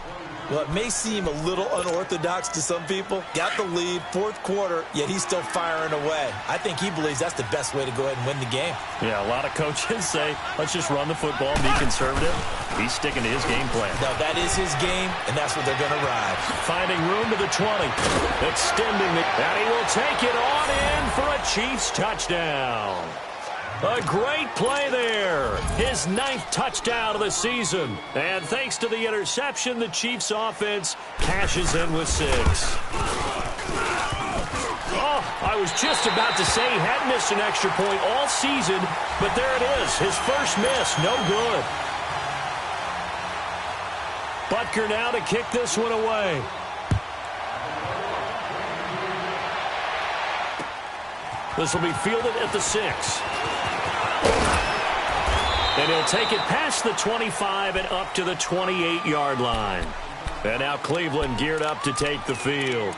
Well, it may seem a little unorthodox to some people. Got the lead, 4th quarter, yet he's still firing away. I think he believes that's the best way to go ahead and win the game. Yeah, a lot of coaches say, let's just run the football and be conservative. He's sticking to his game plan. No, that is his game, and that's what they're going to ride. Finding room to the 20. Extending it. And he will take it on in for a Chiefs touchdown. A great play there. His 9th touchdown of the season. And thanks to the interception, the Chiefs offense cashes in with 6. Oh, I was just about to say he hadn't missed an extra point all season, but there it is. His first miss, no good. Butker now to kick this one away. This will be fielded at the 6. And he'll take it past the 25 and up to the 28-yard line. And now Cleveland geared up to take the field.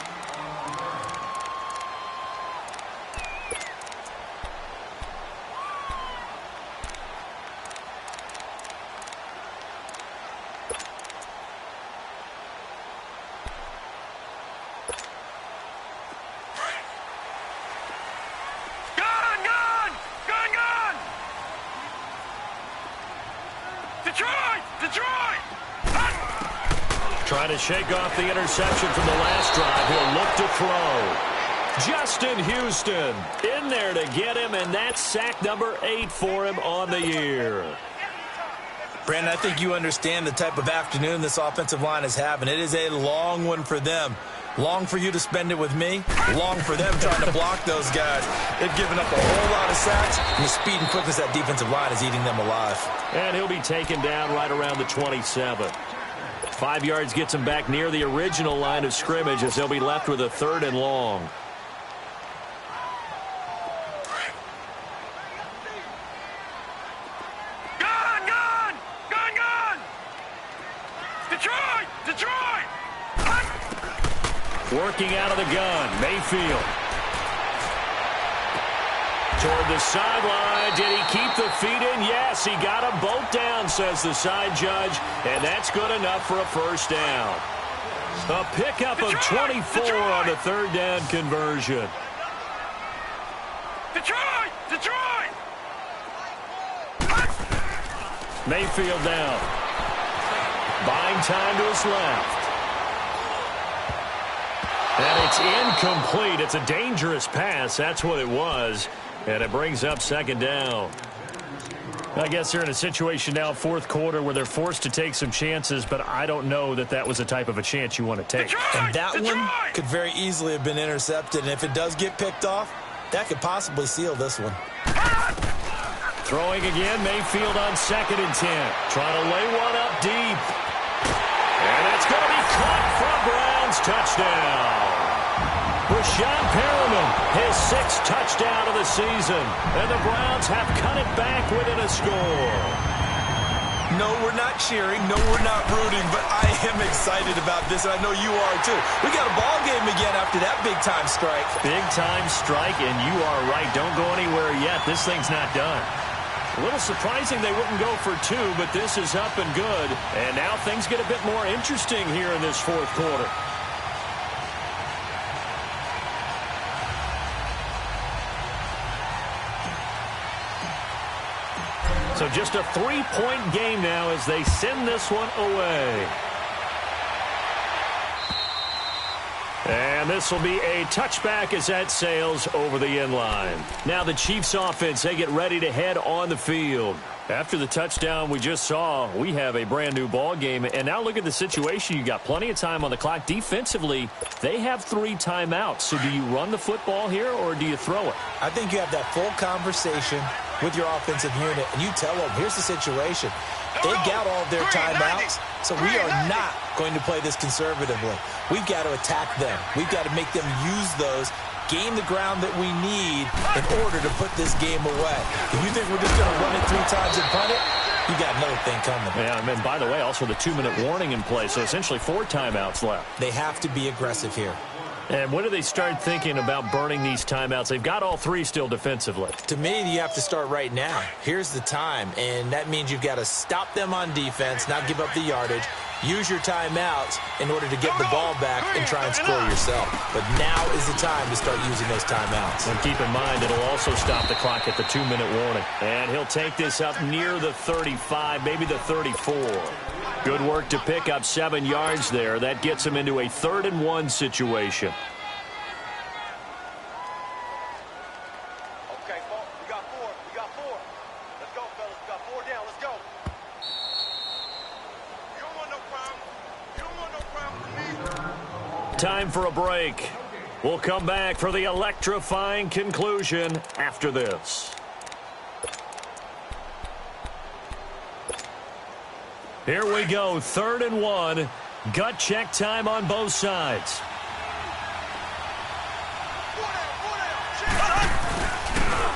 Trying to shake off the interception from the last drive. He'll look to throw. Justin Houston in there to get him, and that's sack number 8 for him on the year. Brandon, I think you understand the type of afternoon this offensive line is having. It is a long one for them. Long for you to spend it with me. Long for them trying to block those guys. They've given up a whole lot of sacks, and the speed and quickness of that defensive line is eating them alive. And he'll be taken down right around the 27. 5 yards gets him back near the original line of scrimmage as they'll be left with a 3rd and long. Detroit! Detroit! Working out of the gun, Mayfield. Toward the sideline. Did he keep the feet in? Yes, he got them both down, says the side judge, and that's good enough for a 1st down. A pickup of 24 on the 3rd down conversion. Detroit! Detroit! Mayfield down. Buying time to his left. And it's incomplete. It's a dangerous pass. That's what it was. And it brings up 2nd down. I guess they're in a situation now, 4th quarter, where they're forced to take some chances, but I don't know that that was the type of a chance you want to take. And that one could very easily have been intercepted. And if it does get picked off, that could possibly seal this one. Throwing again, Mayfield on 2nd and 10. Trying to lay one up deep. And it's going to be caught for Browns touchdown. Rashawn Perriman, his 6th touchdown of the season. And the Browns have cut it back within a score. No, we're not cheering. No, we're not rooting. But I am excited about this, and I know you are too. We got a ball game again after that big-time strike. Big-time strike, and you are right. Don't go anywhere yet. This thing's not done. A little surprising they wouldn't go for 2, but this is up and good. And now things get a bit more interesting here in this 4th quarter. So just a 3-point game now as they send this one away. And this will be a touchback as that sails over the end line. Now the Chiefs offense, they get ready to head on the field. After the touchdown we just saw, we have a brand new ball game. And now look at the situation. You got plenty of time on the clock. Defensively, they have 3 timeouts. So do you run the football here or do you throw it? I think you have that full conversation with your offensive unit, and you tell them, here's the situation. They got all their timeouts, so we are not going to play this conservatively. We've got to attack them. We've got to make them use those, gain the ground that we need in order to put this game away. If you think we're just going to run it 3 times and punt it, you got another thing coming. Yeah, and by the way, also the 2-minute warning in play, so essentially 4 timeouts left. They have to be aggressive here. And when do they start thinking about burning these timeouts? They've got all 3 still defensively. To me, you have to start right now. Here's the time, and that means you've got to stop them on defense, not give up the yardage, use your timeouts in order to get the ball back and try and score yourself. But now is the time to start using those timeouts. And keep in mind, it'll also stop the clock at the 2-minute warning. And he'll take this up near the 35, maybe the 34. Good work to pick up 7 yards there. That gets him into a 3rd and 1 situation. Okay, we got 4. We got 4. Let's go, fellas. We got 4 down. Let's go. You don't want no problem. You don't want no problem with me. Time for a break. We'll come back for the electrifying conclusion after this. Here we go, 3rd and 1. Gut check time on both sides.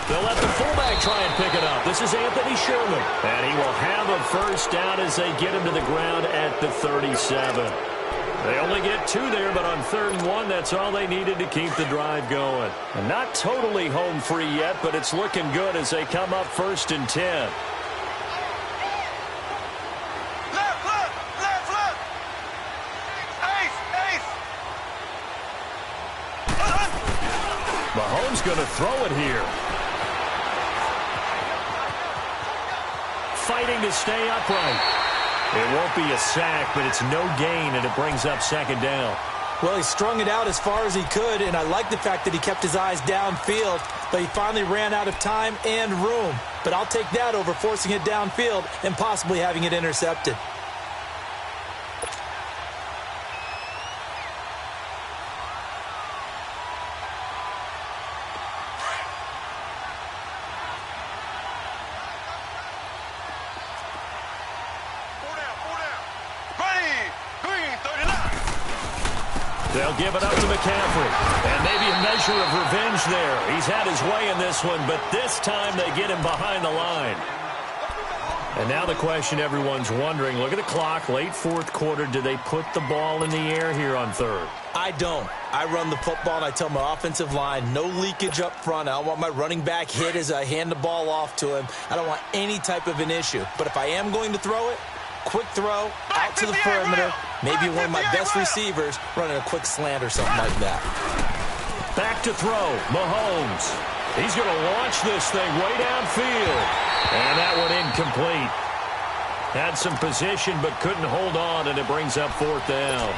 They'll let the fullback try and pick it up. This is Anthony Sherman. And he will have a first down as they get him to the ground at the 37. They only get 2 there, but on 3rd and 1, that's all they needed to keep the drive going. And not totally home free yet, but it's looking good as they come up 1st and 10. Mahomes going to throw it here. Fighting to stay upright. It won't be a sack, but it's no gain, and it brings up 2nd down. Well, he strung it out as far as he could, and I like the fact that he kept his eyes downfield, but he finally ran out of time and room. But I'll take that over forcing it downfield and possibly having it intercepted. They'll give it up to McCaffrey. And maybe a measure of revenge there. He's had his way in this one, but this time they get him behind the line. And now the question everyone's wondering, look at the clock, late 4th quarter. Do they put the ball in the air here on 3rd? I don't. I run the football, and I tell my offensive line, no leakage up front. I don't want my running back hit as I hand the ball off to him. I don't want any type of an issue. But if I am going to throw it, quick throw, out to the perimeter, maybe one of my best receivers running a quick slant or something like that. Back to throw, Mahomes. He's going to launch this thing way downfield. And that one incomplete. Had some position but couldn't hold on, and it brings up 4th down.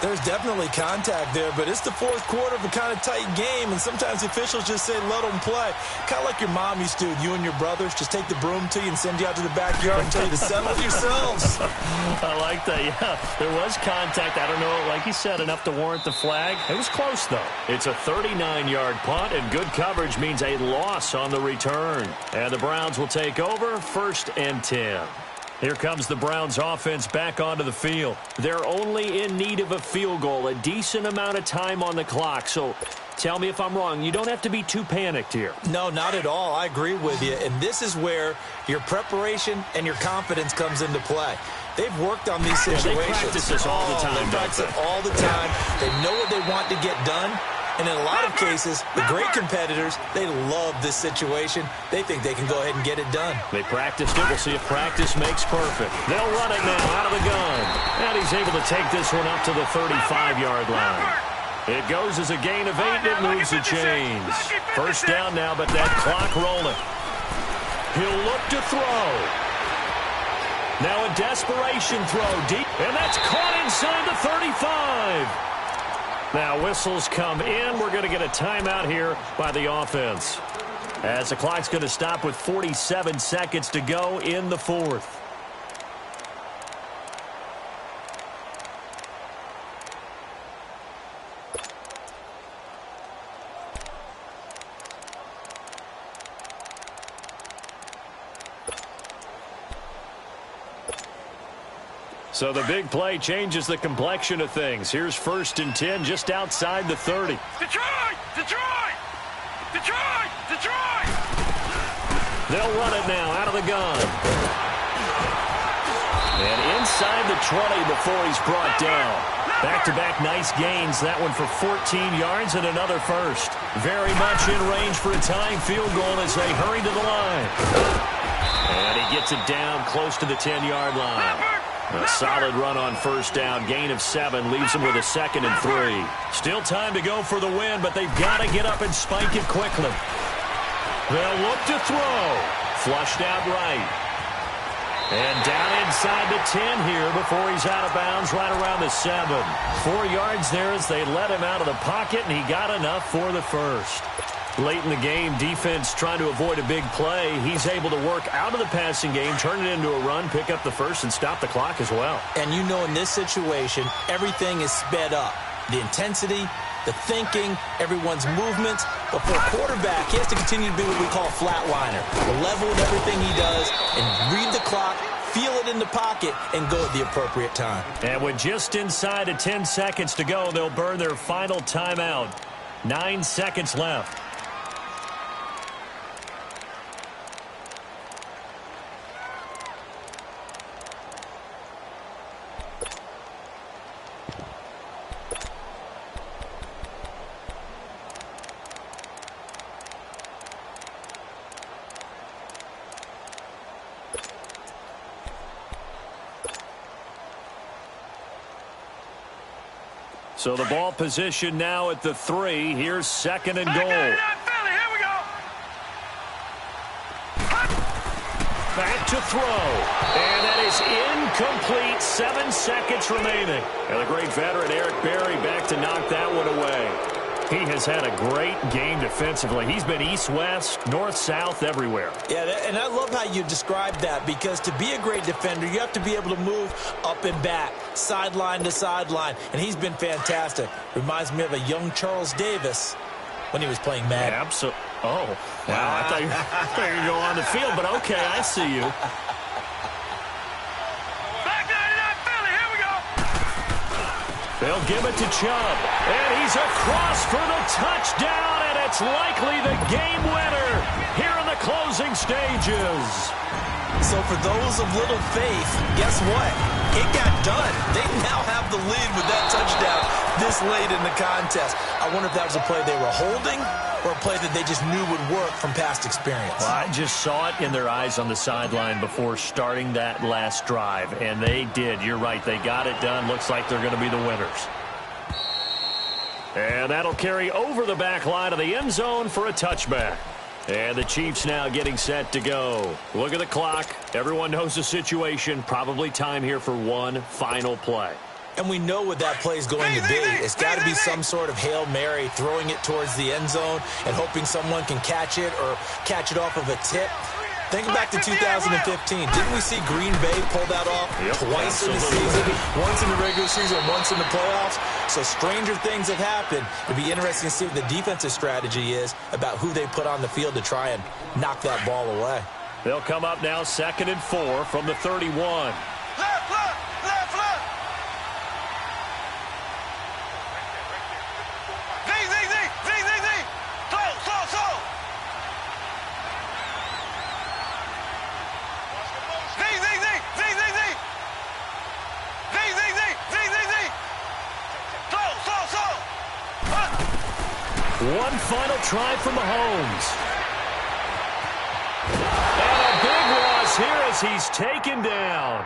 There's definitely contact there, but it's the 4th quarter of a kind of tight game, and sometimes officials just say, let them play. Kind of like your mom used to do with you and your brothers. Just take the broom to you and send you out to the backyard and tell you to settle yourselves. I like that, yeah. There was contact. I don't know, like you said, enough to warrant the flag. It was close, though. It's a 39-yard punt, and good coverage means a loss on the return. And the Browns will take over 1st and 10. Here comes the Browns offense back onto the field. They're only in need of a field goal, a decent amount of time on the clock. So tell me if I'm wrong. You don't have to be too panicked here. No, not at all. I agree with you. And this is where your preparation and your confidence comes into play. They've worked on these situations. They practice this all the time. They practice it all the time. They know what they want to get done. And in a lot of cases, the great competitors, they love this situation. They think they can go ahead and get it done. They practiced it. We'll see if practice makes perfect. They'll run it now out of the gun. And he's able to take this one up to the 35-yard line. It goes as a gain of 8, and it moves the chains. 1st down now, but that clock rolling. He'll look to throw. Now a desperation throw deep, and that's caught inside the 35. Now whistles come in. We're going to get a timeout here by the offense, as the clock's going to stop with 47 seconds to go in the fourth. So the big play changes the complexion of things. Here's 1st and 10 just outside the 30. Detroit! Detroit! Detroit! Detroit! They'll run it now out of the gun. And inside the 20 before he's brought down. Back-to-back nice gains. That one for 14 yards and another first. Very much in range for a tying field goal as they hurry to the line. And he gets it down close to the 10-yard line. A solid run on 1st down. Gain of 7 leaves them with a 2nd and 3. Still time to go for the win, but they've got to get up and spike it quickly. They'll look to throw. Flushed out right. And down inside the 10 here before he's out of bounds right around the 7. 4 yards there as they let him out of the pocket, and he got enough for the first. Late in the game, defense trying to avoid a big play. He's able to work out of the passing game, turn it into a run, pick up the first, and stop the clock as well. And you know in this situation, everything is sped up. The intensity, the thinking, everyone's movements. But for a quarterback, he has to continue to be what we call a flatliner. The level of everything he does and read the clock, feel it in the pocket, and go at the appropriate time. And with just inside of 10 seconds to go, they'll burn their final timeout. 9 seconds left. So the ball position now at the 3. Here's 2nd and goal. Back to throw. And that is incomplete. 7 seconds remaining. And the great veteran Eric Berry back to knock that one away. He has had a great game defensively. He's been east-west, north-south, everywhere. Yeah, and I love how you describe that, because to be a great defender, you have to be able to move up and back, sideline to sideline, and he's been fantastic. Reminds me of a young Charles Davis when he was playing Madden. Absolutely. Oh, wow. I thought you were going to go on the field, but okay, I see you. They'll give it to Chubb, and he's across for the touchdown, and it's likely the game winner here in the closing stages. So for those of little faith, guess what? It got done. They now have the lead with that touchdown this late in the contest. I wonder if that was a play they were holding or a play that they just knew would work from past experience. Well, I just saw it in their eyes on the sideline before starting that last drive, and they did. You're right. They got it done. Looks like they're going to be the winners. And that'll carry over the back line of the end zone for a touchback. And the Chiefs now getting set to go. Look at the clock. Everyone knows the situation. Probably time here for one final play. And we know what that play is going to be. It's got to be some sort of Hail Mary, throwing it towards the end zone and hoping someone can catch it or catch it off of a tip. Think back to 2015. Didn't we see Green Bay pull that off twice in the season? Once in the regular season, once in the playoffs. So stranger things have happened. It'd be interesting to see what the defensive strategy is about who they put on the field to try and knock that ball away. They'll come up now 2nd and 4 from the 31. Left, left, left, left. Z, Z, Z, Z, Z, Z. Slow, slow, slow. Z, Z, Z, Z, Z, Z. Z, Z, Z, Z, Z, Z. Slow, slow, slow. One final try for Mahomes. And a big loss here as he's taken down.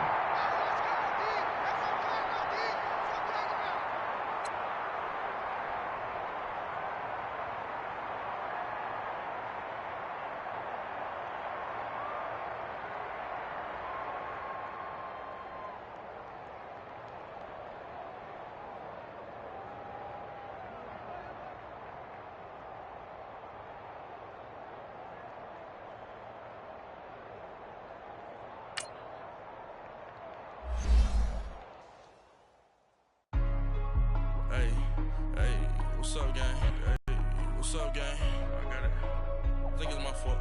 What's up, gang? I got it. I think it's my fault.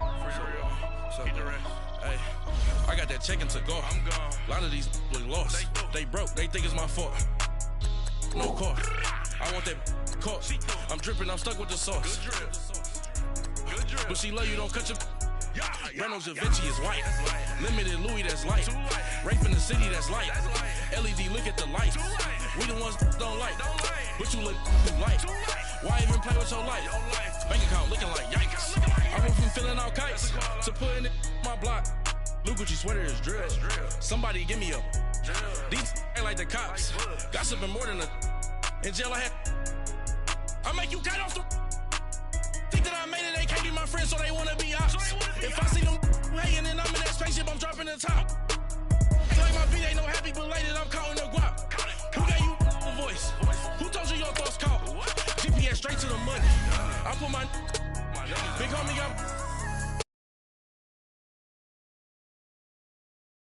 For real. What's up, the rest. Hey, I got that check-in to go. I'm gone. A lot of these look lost. They broke. They think it's my fault. No car. I want that caught. I'm dripping. I'm stuck with the sauce. Good drip. But she love you. Don't cut your. Reynolds Da Vinci is white. Limited Louis, that's light. Rape in the city, that's light. LED, look at the lights. We the ones don't like. But you look light. Why even play with your life? Bank account looking like yikes. I went from filling out kites to putting it in my block. Blue Gucci sweater is drill. Somebody give me a. These ain't like the cops. Gossiping more than a. In jail I had. I make you cut off the. Think that I made it, they can't be my friends, so they wanna be ops. If I see them hating and I'm in that spaceship, I'm dropping the top. Ain't like my beat ain't no happy belated, I'm counting the guap. Who gave you the voice? Who told you your thoughts count? GPS straight to the money. I put my big homie up.